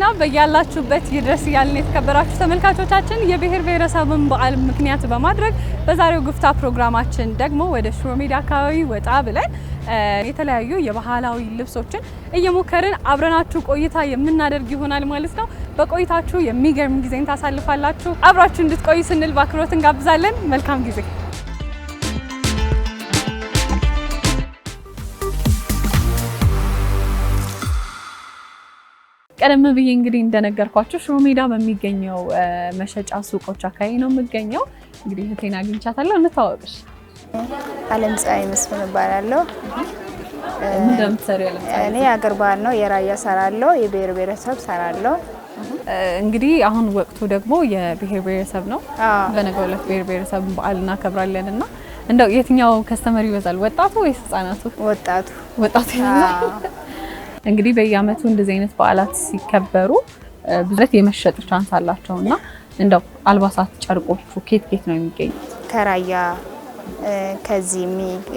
ዜና በያላችሁበት ይድረስ ያልን የተከበራችሁ ተመልካቾቻችን የብሔር ብሔረሰብን በዓል ምክንያት በማድረግ በዛሬው ጉፍታ ፕሮግራማችን ደግሞ ወደ ሽሮ ሜዳ አካባቢ ወጣ ብለን የተለያዩ የባህላዊ ልብሶችን እየሞከርን አብረናችሁ ቆይታ የምናደርግ ይሆናል ማለት ነው። በቆይታችሁ የሚገርም ጊዜን ታሳልፋላችሁ። አብራችሁ እንድትቆዩ ስንል በአክብሮት እንጋብዛለን። መልካም ጊዜ። ቀደም ብዬ እንግዲህ እንደነገርኳችሁ ሽሮ ሜዳ በሚገኘው መሸጫ ሱቆች አካባቢ ነው የምገኘው። እንግዲህ እህቴን አግኝቻታለሁ። እንተዋወቅሽ። አለም ፀሐይ መስፍን እባላለሁ። ምን እንደምትሰሪው? አለም ፀሐይ እኔ አገር ባህል ነው የራያ ሰራለሁ፣ የብሔር ብሔረሰብ ሰራለሁ። እንግዲህ አሁን ወቅቱ ደግሞ የብሔር ብሔረሰብ ነው። በነገው ዕለት ብሔር ብሔረሰብ በዓል እናከብራለን እና እንደው የትኛው ከስተመር ይበዛል? ወጣቱ ወይስ ህጻናቱ? ወጣቱ ይበዛል። እንግዲህ በየአመቱ እንደዚህ አይነት በዓላት ሲከበሩ ብዙት የመሸጥ ቻንስ አላቸውና እንደው አልባሳት ጨርቆቹ ኬት ነው የሚገኙት? ከራያ ከዚህ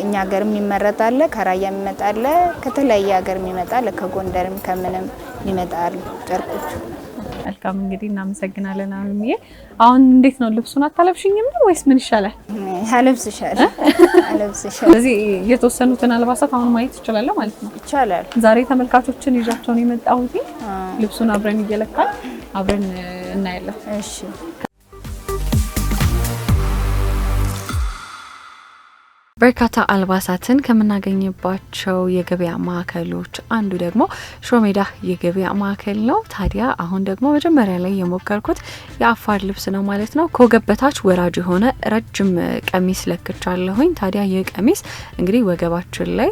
እኛ ሀገር የሚመረጣል፣ ከራያ የሚመጣል፣ ከተለያየ ሀገር የሚመጣል፣ ከጎንደርም ከምንም ይመጣሉ ጨርቆቹ። መልካም እንግዲህ እናመሰግናለን። አለምዬ አሁን እንዴት ነው ልብሱን አታለብሽኝም ነው ወይስ ምን ይሻላል? አለብስሻል። ስለዚህ የተወሰኑትን አልባሳት አሁን ማየት ይችላል ማለት ነው? ይቻላል። ዛሬ ተመልካቾችን ይዣቸው ነው የመጣሁት። ልብሱን አብረን እየለካን አብረን እናያለን። እሺ። በርካታ አልባሳትን ከምናገኝባቸው የገበያ ማዕከሎች አንዱ ደግሞ ሽሮ ሜዳ የገበያ ማዕከል ነው። ታዲያ አሁን ደግሞ መጀመሪያ ላይ የሞከርኩት የአፋር ልብስ ነው ማለት ነው። ከወገብ በታች ወራጅ የሆነ ረጅም ቀሚስ ለክቻለሁኝ። ታዲያ ይህ ቀሚስ እንግዲህ ወገባችን ላይ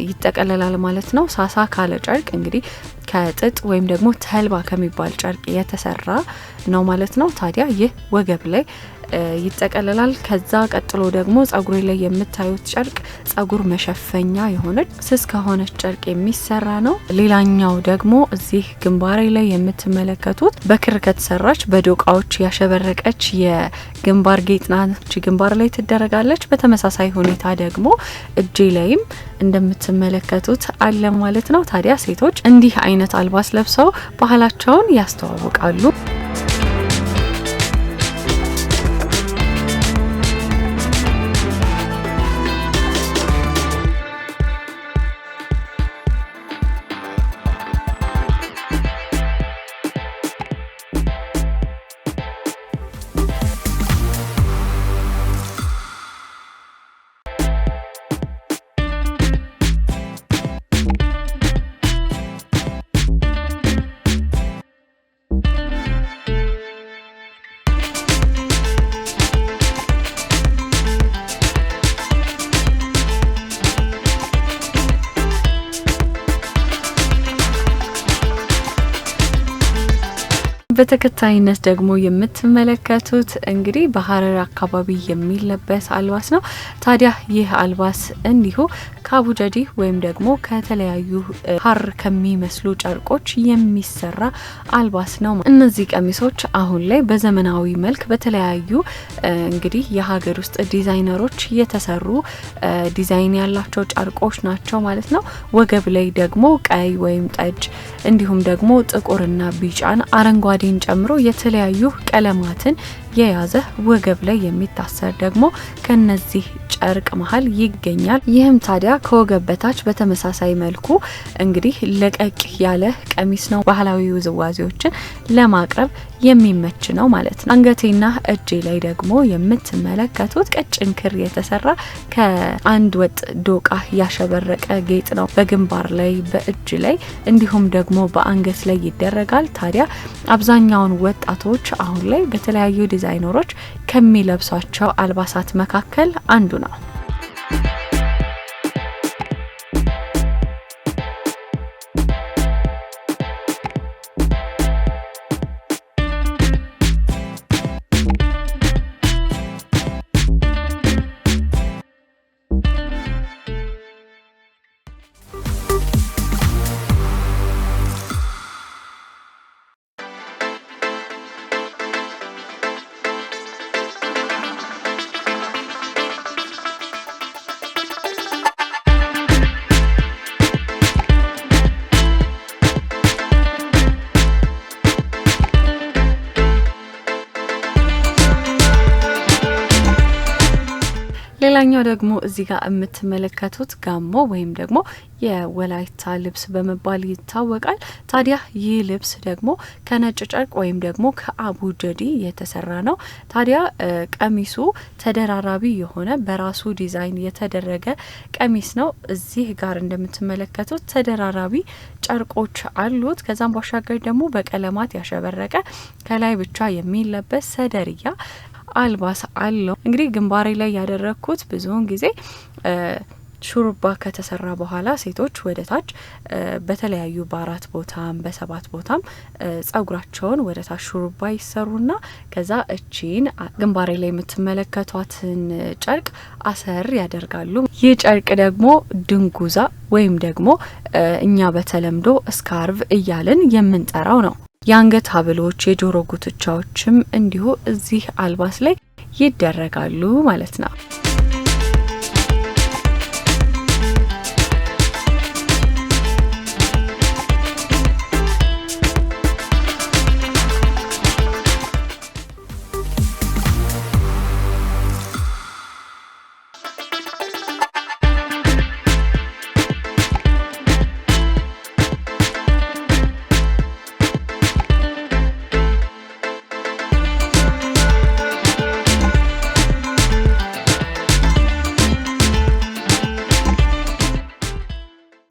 ይጠቀለላል ማለት ነው። ሳሳ ካለ ጨርቅ እንግዲህ ከጥጥ ወይም ደግሞ ተልባ ከሚባል ጨርቅ የተሰራ ነው ማለት ነው። ታዲያ ይህ ወገብ ላይ ይጠቀለላል። ከዛ ቀጥሎ ደግሞ ጸጉሬ ላይ የምታዩት ጨርቅ ጸጉር መሸፈኛ የሆነች ስስ ከሆነች ጨርቅ የሚሰራ ነው። ሌላኛው ደግሞ እዚህ ግንባሬ ላይ የምትመለከቱት በክር ከተሰራች በዶቃዎች ያሸበረቀች የግንባር ጌጥ ናት። ግንባር ላይ ትደረጋለች። በተመሳሳይ ሁኔታ ደግሞ እጄ ላይም እንደምትመለከቱት አለ ማለት ነው። ታዲያ ሴቶች እንዲህ አይነት አልባስ ለብሰው ባህላቸውን ያስተዋውቃሉ። በተከታይነት ደግሞ የምትመለከቱት እንግዲህ በሐረር አካባቢ የሚለበስ አልባስ ነው። ታዲያ ይህ አልባስ እንዲሁ ከአቡጀዲ ወይም ደግሞ ከተለያዩ ሐር ከሚመስሉ ጨርቆች የሚሰራ አልባስ ነው። እነዚህ ቀሚሶች አሁን ላይ በዘመናዊ መልክ በተለያዩ እንግዲህ የሀገር ውስጥ ዲዛይነሮች የተሰሩ ዲዛይን ያላቸው ጨርቆች ናቸው ማለት ነው። ወገብ ላይ ደግሞ ቀይ ወይም ጠጅ እንዲሁም ደግሞ ጥቁርና ቢጫን አረንጓዴ ጨምሮ የተለያዩ ቀለማትን የያዘ ወገብ ላይ የሚታሰር ደግሞ ከነዚህ ጨርቅ መሀል ይገኛል። ይህም ታዲያ ከወገብ በታች በተመሳሳይ መልኩ እንግዲህ ለቀቅ ያለ ቀሚስ ነው። ባህላዊ ውዝዋዜዎችን ለማቅረብ የሚመች ነው ማለት ነው። አንገቴና እጄ ላይ ደግሞ የምትመለከቱት ቀጭን ክር የተሰራ ከአንድ ወጥ ዶቃ ያሸበረቀ ጌጥ ነው። በግንባር ላይ፣ በእጅ ላይ እንዲሁም ደግሞ በአንገት ላይ ይደረጋል። ታዲያ አብዛኛውን ወጣቶች አሁን ላይ በተለያዩ ዲዛይነሮች ከሚለብሷቸው አልባሳት መካከል አንዱ ነው። ሌላኛው ደግሞ እዚህ ጋር የምትመለከቱት ጋሞ ወይም ደግሞ የወላይታ ልብስ በመባል ይታወቃል። ታዲያ ይህ ልብስ ደግሞ ከነጭ ጨርቅ ወይም ደግሞ ከአቡጀዲ የተሰራ ነው። ታዲያ ቀሚሱ ተደራራቢ የሆነ በራሱ ዲዛይን የተደረገ ቀሚስ ነው። እዚህ ጋር እንደምትመለከቱት ተደራራቢ ጨርቆች አሉት። ከዛም ባሻገር ደግሞ በቀለማት ያሸበረቀ ከላይ ብቻ የሚለበስ ሰደርያ አልባስ አለው። እንግዲህ ግንባሬ ላይ ያደረኩት ብዙውን ጊዜ ሹሩባ ከተሰራ በኋላ ሴቶች ወደ ታች በተለያዩ በ4 ቦታም በ7 ቦታም ጸጉራቸውን ወደ ታች ሹሩባ ይሰሩና ከዛ እቺን ግንባሬ ላይ የምትመለከቷትን ጨርቅ አሰር ያደርጋሉ። ይህ ጨርቅ ደግሞ ድንጉዛ ወይም ደግሞ እኛ በተለምዶ ስካርቭ እያልን የምንጠራው ነው። የአንገት ሀብሎች፣ የጆሮ ጉትቻዎችም እንዲሁ እዚህ አልባስ ላይ ይደረጋሉ ማለት ነው።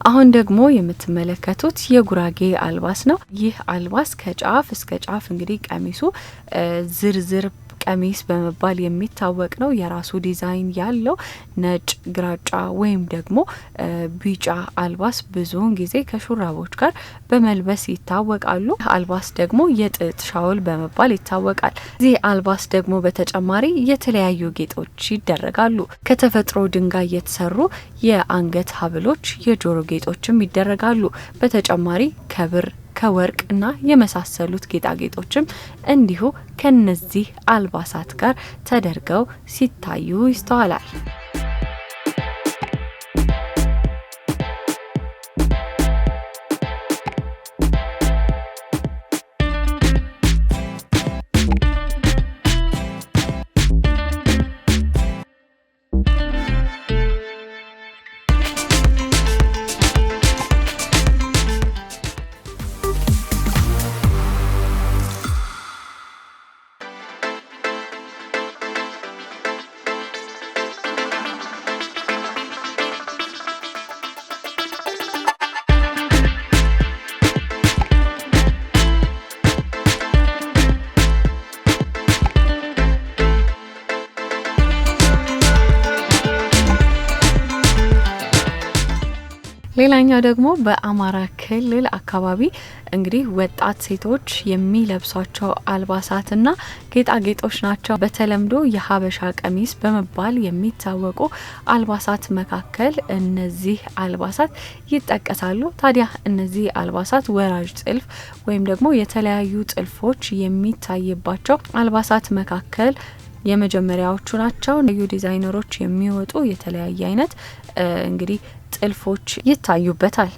አሁን ደግሞ የምትመለከቱት የጉራጌ አልባስ ነው። ይህ አልባስ ከጫፍ እስከ ጫፍ እንግዲህ ቀሚሱ ዝርዝር ቀሚስ በመባል የሚታወቅ ነው። የራሱ ዲዛይን ያለው ነጭ፣ ግራጫ ወይም ደግሞ ቢጫ አልባስ ብዙውን ጊዜ ከሹራቦች ጋር በመልበስ ይታወቃሉ። አልባስ ደግሞ የጥጥ ሻውል በመባል ይታወቃል። እዚህ አልባስ ደግሞ በተጨማሪ የተለያዩ ጌጦች ይደረጋሉ። ከተፈጥሮ ድንጋይ የተሰሩ የአንገት ሀብሎች፣ የጆሮ ጌጦችም ይደረጋሉ። በተጨማሪ ከብር ከወርቅ እና የመሳሰሉት ጌጣጌጦችም እንዲሁ ከነዚህ አልባሳት ጋር ተደርገው ሲታዩ ይስተዋላል። ሌላኛው ደግሞ በአማራ ክልል አካባቢ እንግዲህ ወጣት ሴቶች የሚለብሷቸው አልባሳትና ጌጣጌጦች ናቸው። በተለምዶ የሀበሻ ቀሚስ በመባል የሚታወቁ አልባሳት መካከል እነዚህ አልባሳት ይጠቀሳሉ። ታዲያ እነዚህ አልባሳት ወራጅ ጥልፍ ወይም ደግሞ የተለያዩ ጥልፎች የሚታይባቸው አልባሳት መካከል የመጀመሪያዎቹ ናቸው። ልዩ ዲዛይነሮች የሚወጡ የተለያየ አይነት እንግዲህ ጥልፎች ይታዩበታል።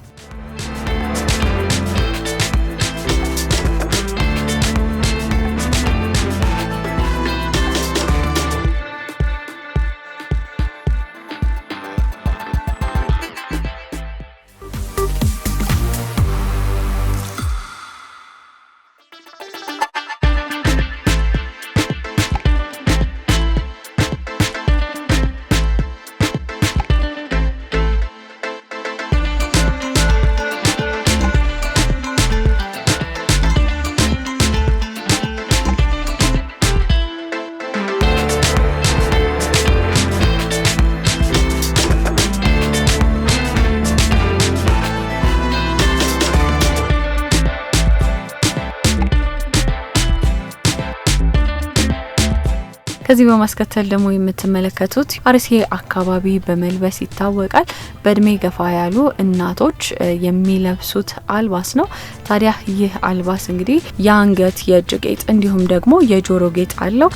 ከዚህ በማስከተል ደግሞ የምትመለከቱት አርሲ አካባቢ በመልበስ ይታወቃል። በእድሜ ገፋ ያሉ እናቶች የሚለብሱት አልባስ ነው። ታዲያ ይህ አልባስ እንግዲህ የአንገት፣ የእጅ ጌጥ እንዲሁም ደግሞ የጆሮ ጌጥ አለው።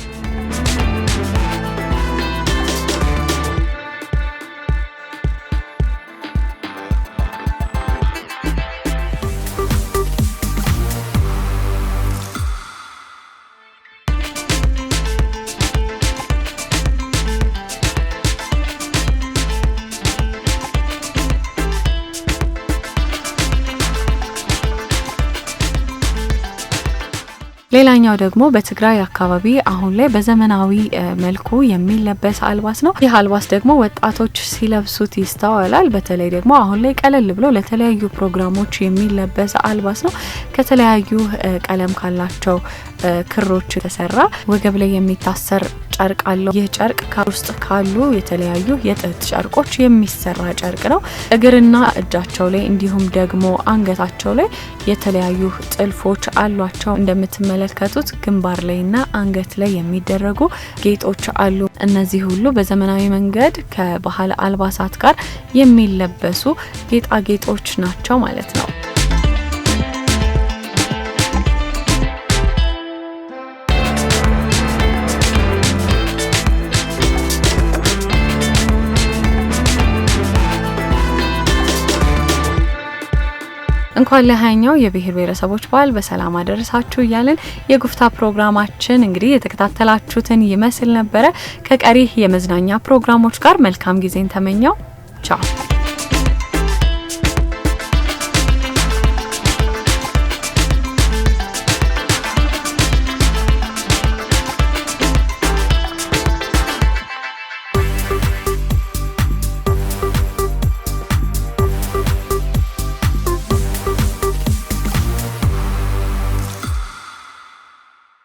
ሌላኛው ደግሞ በትግራይ አካባቢ አሁን ላይ በዘመናዊ መልኩ የሚለበስ አልባስ ነው። ይህ አልባስ ደግሞ ወጣቶች ሲለብሱት ይስተዋላል። በተለይ ደግሞ አሁን ላይ ቀለል ብሎ ለተለያዩ ፕሮግራሞች የሚለበስ አልባስ ነው። ከተለያዩ ቀለም ካላቸው ክሮች የተሰራ ወገብ ላይ የሚታሰር ጨርቅ አለው። ይህ ጨርቅ ከውስጥ ካሉ የተለያዩ የጥጥ ጨርቆች የሚሰራ ጨርቅ ነው። እግርና እጃቸው ላይ እንዲሁም ደግሞ አንገታቸው ላይ የተለያዩ ጥልፎች አሏቸው። እንደምትመለከቱት ግንባር ላይና አንገት ላይ የሚደረጉ ጌጦች አሉ። እነዚህ ሁሉ በዘመናዊ መንገድ ከባህል አልባሳት ጋር የሚለበሱ ጌጣጌጦች ናቸው ማለት ነው። እንኳን ለሃያኛው የብሔር ብሔረሰቦች በዓል በሰላም አደረሳችሁ እያልን የጉፍታ ፕሮግራማችን እንግዲህ የተከታተላችሁትን ይመስል ነበረ። ከቀሪ የመዝናኛ ፕሮግራሞች ጋር መልካም ጊዜን ተመኘው። ቻው።